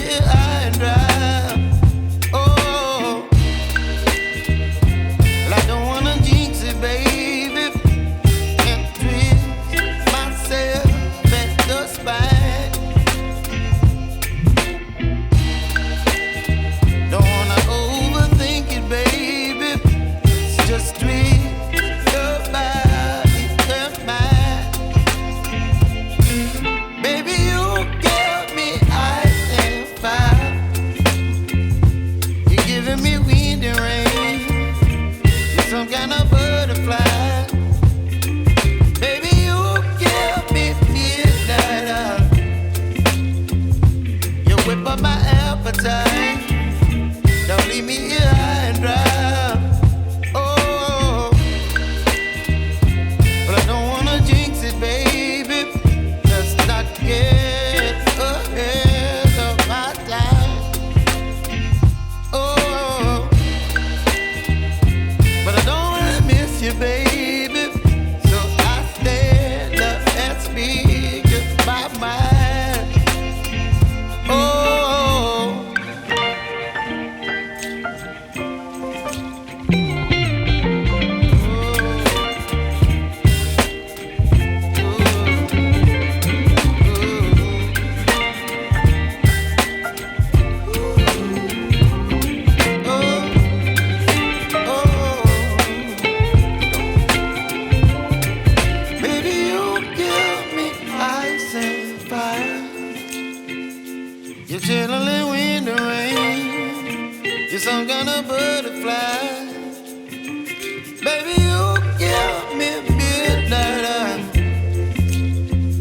here high and dry. Oh, well, I don't wanna jinx it, baby, and twist myself at the spine. Don't wanna overthink it, baby. It's just twist your body and mine. Baby, you give me ice and fire. You're giving me wind and rain. You're some kind of butterfly. Baby, you give me midnight hour. You whip up my appetite. Don't leave me here high and dry. Oh, but I don't wanna jinx it, baby. Let's not get ahead of my time. Oh, but I don't wanna miss you, baby. So I stand up and speak my mind. Oh. Baby, you give me ice and fire. You're chilling in wind and rain. You're some kind of butterfly.